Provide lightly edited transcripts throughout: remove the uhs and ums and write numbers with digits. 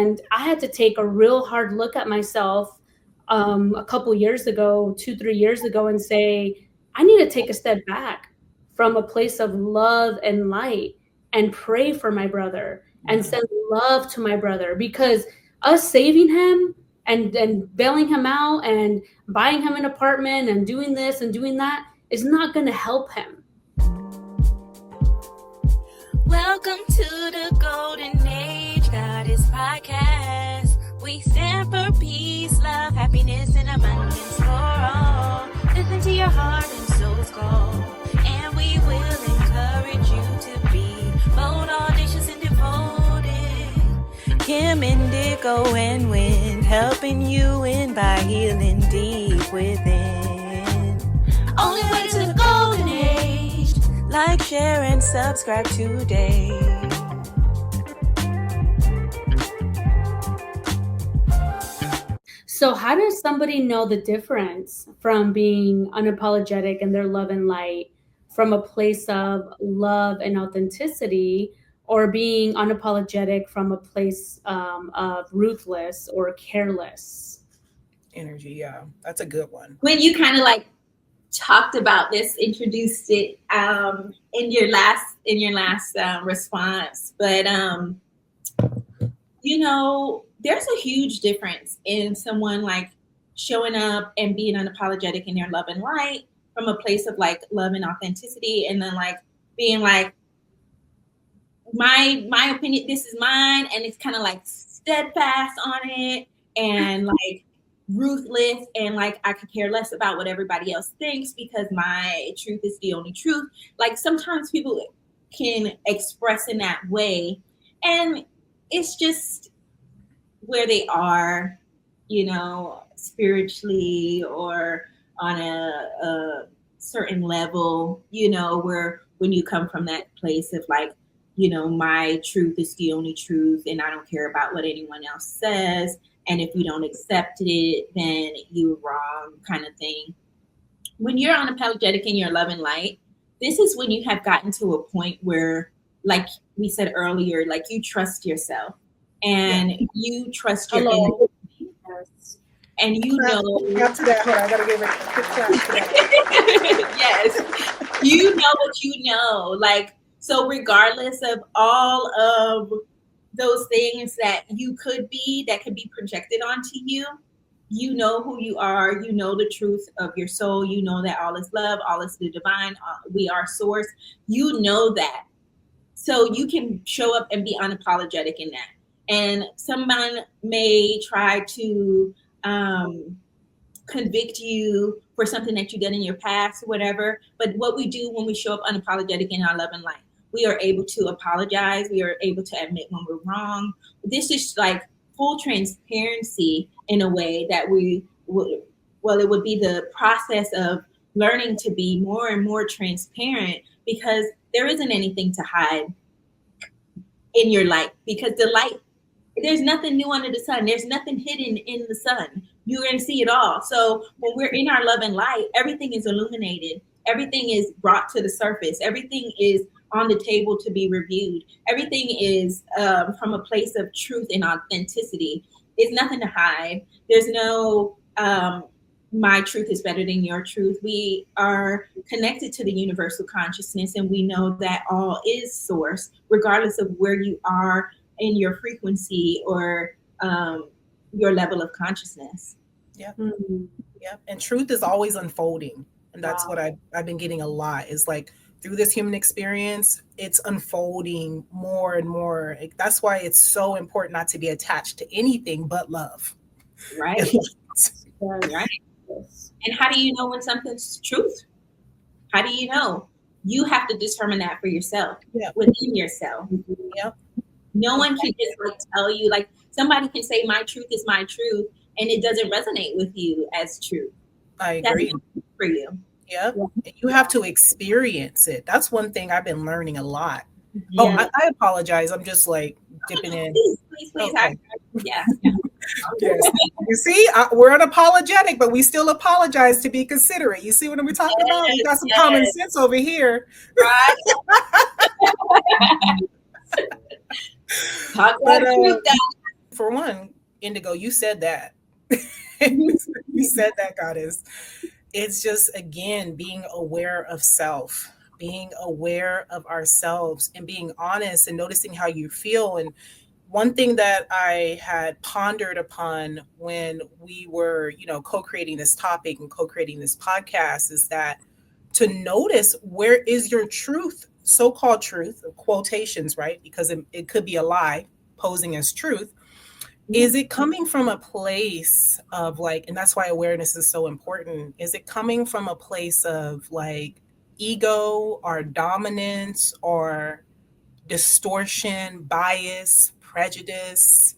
And I had to take a real hard look at myself a couple years ago, 2, 3 years ago, and say, I need to take a step back from a place of love and light and pray for my brother and send love to my brother, because us saving him and bailing him out and buying him an apartment and doing this and doing that is not going to help him. Welcome to the Golden Age Goddess Podcast. We stand for peace, love, happiness, and abundance for all. Listen to your heart and soul's call, and we will encourage you to be bold, audacious, and devoted. Kim, Indigo, and Wind, helping you win by healing deep within. Only way to the Golden Age. Like, share, and subscribe today. So how does somebody know the difference from being unapologetic in their love and light from a place of love and authenticity, or being unapologetic from a place of ruthless or careless energy? Yeah, that's a good one. When you kind of like talked about this, introduced it in your last response, but there's a huge difference in someone like showing up and being unapologetic in their love and light from a place of like love and authenticity, and then like being like, my opinion, this is mine, and it's kind of like steadfast on it and like ruthless, and like I could care less about what everybody else thinks because my truth is the only truth. Like sometimes people can express in that way, and it's just where they are, spiritually or on a certain level, where when you come from that place of like, my truth is the only truth and I don't care about what anyone else says. And if you don't accept it, then you're wrong, kind of thing. When you're unapologetic in your love and light, this is when you have gotten to a point where, like we said earlier, like you trust yourself and you trust your energy. And Got to that. Hold on, I gotta give it a quick clap to that. Yes. You know what you know. Like, so regardless of all of those things that you could be, that could be projected onto you, you know who you are, you know the truth of your soul, you know that all is love, all is the divine, we are source, you know that. So you can show up and be unapologetic in that. And someone may try to convict you for something that you've done in your past or whatever, but what we do when we show up unapologetic in our love and light, we are able to apologize. We are able to admit when we're wrong. This is like full transparency in a way that it would be the process of learning to be more and more transparent, because there isn't anything to hide in your light, because the light, there's nothing new under the sun. There's nothing hidden in the sun. You're going to see it all. So when we're in our love and light, everything is illuminated. Everything is brought to the surface. Everything is on the table to be reviewed. Everything is from a place of truth and authenticity. There's nothing to hide. There's no my truth is better than your truth. We are connected to the universal consciousness, and we know that all is source, regardless of where you are in your frequency or your level of consciousness. Yeah. Mm-hmm. Yeah. And truth is always unfolding. And that's what I've been getting a lot, is like through this human experience, it's unfolding more and more. That's why it's so important not to be attached to anything but love. Right. Right. And how do you know when something's truth? How do you know? You have to determine that for yourself, within yourself. Yep. No one can just like tell you, like somebody can say my truth is my truth and it doesn't resonate with you as truth. I agree. That's for you. Yep. Yeah. You have to experience it. That's one thing I've been learning a lot. Yeah. Oh, I apologize. I'm just like dipping in. Please. Okay. Yeah. Yes. You see, we're unapologetic, but we still apologize to be considerate. You see what we're talking about? We got some common sense over here. Right. Talk about truth, guys. for one, Indigo, you said that. You said that, Goddess. It's just, again, being aware of self, being aware of ourselves and being honest and noticing how you feel. And one thing that I had pondered upon when we were, co-creating this topic and co-creating this podcast is that to notice, where is your truth, so-called truth, quotations, right? Because it could be a lie posing as truth. Is it coming from a place of like, and that's why awareness is so important. Is it coming from a place of like ego or dominance or distortion, bias, prejudice?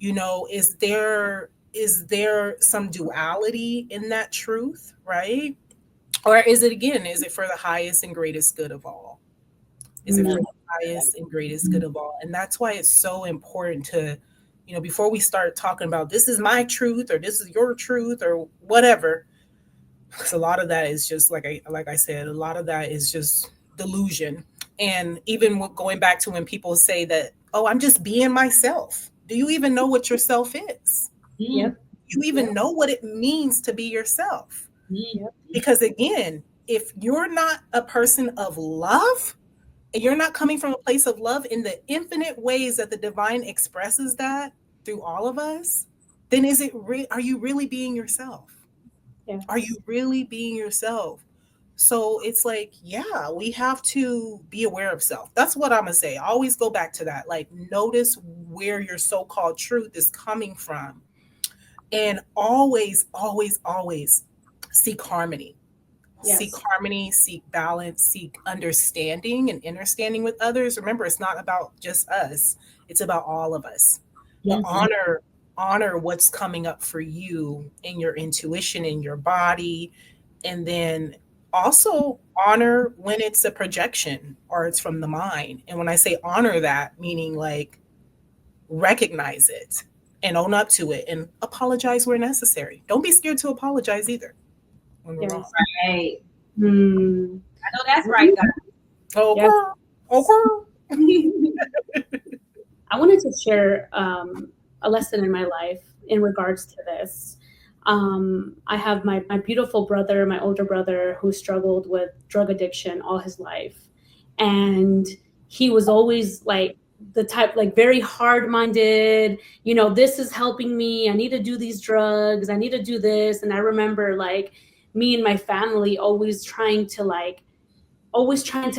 Is there some duality in that truth, right? Or is it for the highest and greatest good of all? Is it for the highest and greatest good of all? And that's why it's so important to, before we start talking about this is my truth or this is your truth or whatever, because a lot of that is just like I said, a lot of that is just delusion. And even going back to when people say that, oh, I'm just being myself. Do you even know what yourself is? Yep. Do you even know what it means to be yourself? Yep. Because again, if you're not a person of love, and you're not coming from a place of love in the infinite ways that the divine expresses that through all of us, then are you really being yourself? Yeah. Are you really being yourself? So it's like, yeah, we have to be aware of self. That's what I'm gonna say. Always go back to that. Like, notice where your so-called truth is coming from. And always, always, always seek harmony. Yes. Seek harmony, seek balance, seek understanding and understanding with others. Remember, it's not about just us. It's about all of us. But honor what's coming up for you in your intuition, in your body. And then also honor when it's a projection or it's from the mind. And when I say honor that, meaning like recognize it and own up to it and apologize where necessary. Don't be scared to apologize either. When we're wrong. Right. Hmm. I know that's right, guys. Oh, Yes. girl. Oh, girl. I wanted to share a lesson in my life in regards to this. I have my beautiful brother, my older brother, who struggled with drug addiction all his life. And he was always like the type, like very hard-minded, this is helping me. I need to do these drugs. I need to do this. And I remember like me and my family always trying to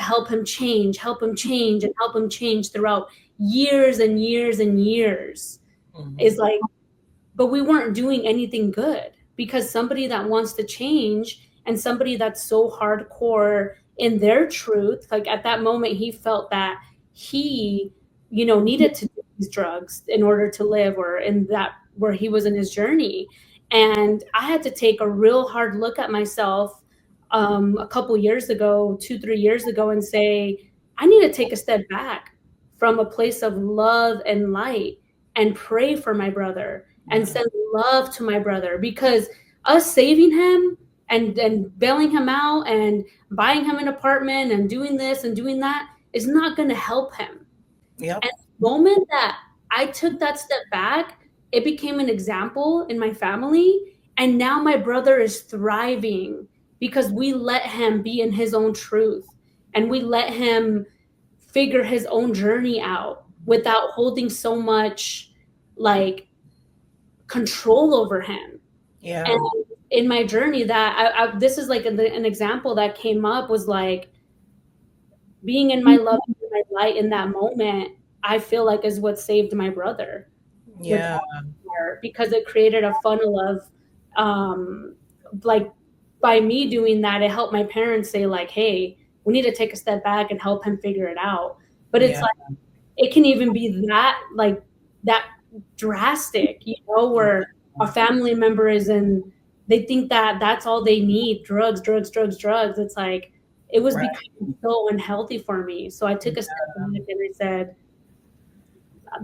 help him change and help him change throughout years and years and years. Mhm. Is like, but we weren't doing anything good, because somebody that wants to change and somebody that's so hardcore in their truth, like at that moment he felt that he needed to do these drugs in order to live, or in that where he was in his journey. And I had to take a real hard look at myself a couple years ago, 2-3 years ago, and say, I need to take a step back from a place of love and light and pray for my brother and send love to my brother, because us saving him and bailing him out and buying him an apartment and doing this and doing that is not going to help him. Yep. And the moment that I took that step back, it became an example in my family. And now my brother is thriving because we let him be in his own truth and we let him figure his own journey out without holding so much like control over him. Yeah. And in my journey, that this is like an example that came up, was like being in my love and my light in that moment, I feel like is what saved my brother. Yeah. Because it created a funnel of like, by me doing that, it helped my parents say like, hey, we need to take a step back and help him figure it out. But it's like, it can even be that like that drastic, where a family member is in, they think that that's all they need, drugs. It's like, it was becoming so unhealthy for me. So I took a step back and I said,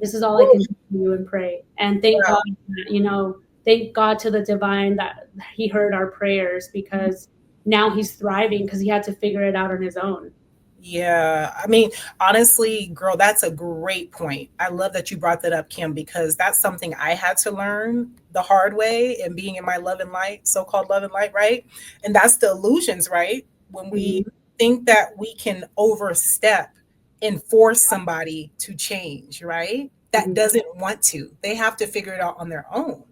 this is all I can do and pray. And thank God, thank God to the divine that he heard our prayers, because now he's thriving because he had to figure it out on his own. Yeah, I mean, honestly, girl, that's a great point. I love that you brought that up, Kim, because that's something I had to learn the hard way and being in my love and light, so-called love and light, right? And that's the illusions, right? When we Mhm, think that we can overstep and force somebody to change, right? That mhm, doesn't want to. They have to figure it out on their own.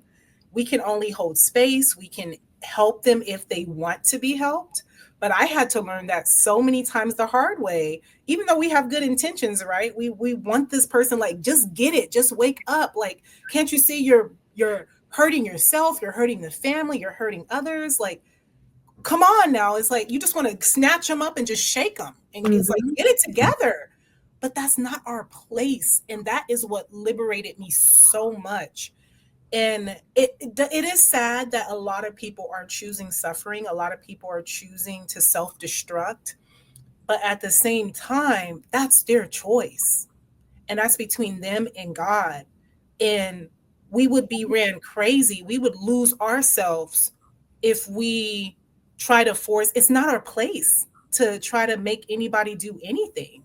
We can only hold space. We can help them if they want to be helped. But I had to learn that so many times the hard way, even though we have good intentions, right? We want this person, like, just get it, just wake up. Like, can't you see you're hurting yourself, you're hurting the family, you're hurting others? Like, come on now. It's like you just want to snatch them up and just shake them. And it's like, mhm, get it together. But that's not our place. And that is what liberated me so much. And it is sad that a lot of people are choosing suffering. A lot of people are choosing to self-destruct. But at the same time, that's their choice. And that's between them and God. And we would be ran crazy. We would lose ourselves if we try to force. It's not our place to try to make anybody do anything.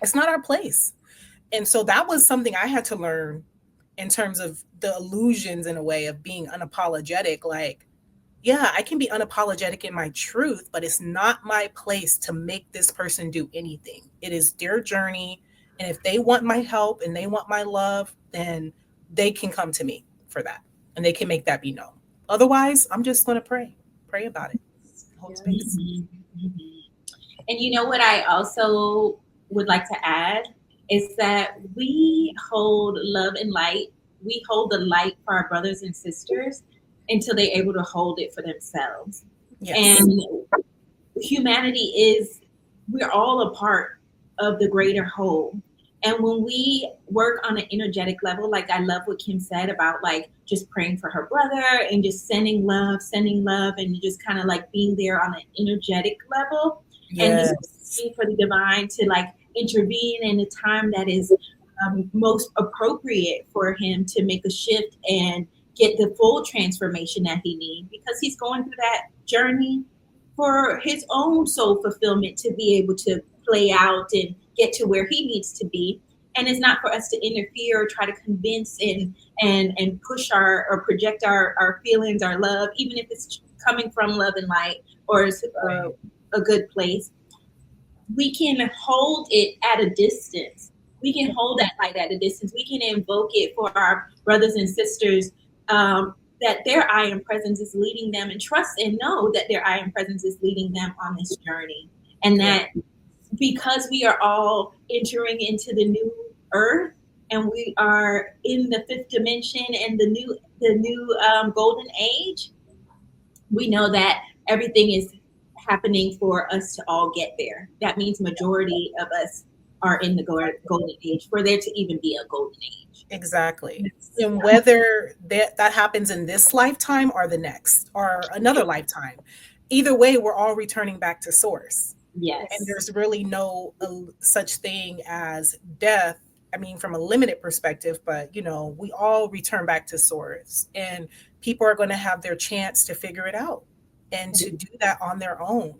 It's not our place. And so that was something I had to learn in terms of the illusions, in a way, of being unapologetic. Like, yeah, I can be unapologetic in my truth, but it's not my place to make this person do anything. It is their journey. And if they want my help and they want my love, then they can come to me for that and they can make that be known. Otherwise, I'm just going to pray about it. Hold space. Mhm, mhm. And you know what I also would like to add is that we hold love and light. We hold the light for our brothers and sisters until they're able to hold it for themselves. Yes. And humanity is, we're all a part of the greater whole. And when we work on an energetic level, like I love what Kim said about like just praying for her brother and just sending love, and just kind of like being there on an energetic level, and just Yes. waiting for the divine to like intervene in the time that is most appropriate for him to make a shift and get the full transformation that he needs, because he's going through that journey for his own soul fulfillment to be able to play out and get to where he needs to be. And it's not for us to interfere or try to convince and push or project our feelings, our love, even if it's coming from love and light or it's a good place. We can hold it at a distance. We can hold that light at a distance. We can invoke it for our brothers and sisters, that their I am presence is leading them, and trust and know that their I am presence is leading them on this journey. And that because we are all entering into the new earth and we are in the fifth dimension and the new golden age, we know that everything is happening for us to all get there. That means majority of us are in the golden age for there to even be a golden age. Exactly. And whether that happens in this lifetime or the next or another lifetime, either way, we're all returning back to source. Yes. And there's really no such thing as death. I mean, from a limited perspective, but we all return back to source, and people are going to have their chance to figure it out and to do that on their own.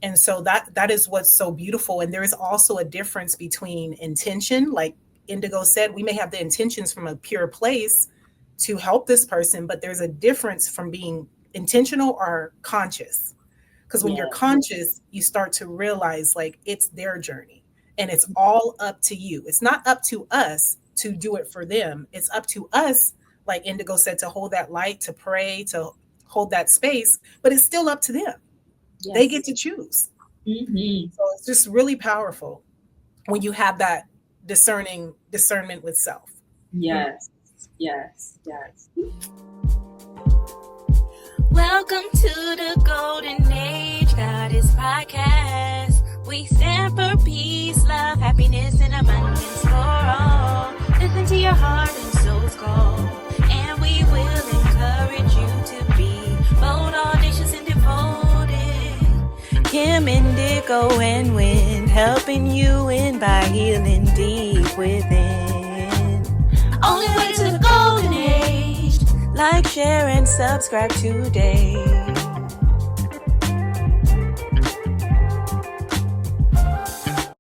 And so that is what's so beautiful. And there is also a difference between intention, like Indigo said, we may have the intentions from a pure place to help this person, but there's a difference from being intentional or conscious. Because when you're conscious, you start to realize like it's their journey and it's all up to you. It's not up to us to do it for them. It's up to us, like Indigo said, to hold that light, to pray, to hold that space, but it's still up to them. Yes. They get to choose. Mm-hmm. So it's just really powerful when you have that discernment with self. Yes, yes, yes. Welcome to the Golden Age Goddess Podcast. We stand for peace, love, happiness, and abundance for all. Listen to your heart and soul's call, and we will encourage you to be bold, audacious, and devoted. Kim, Indigo, and Wind, helping you win by healing deep within. Only way to the Golden Age. Like, share, and subscribe today.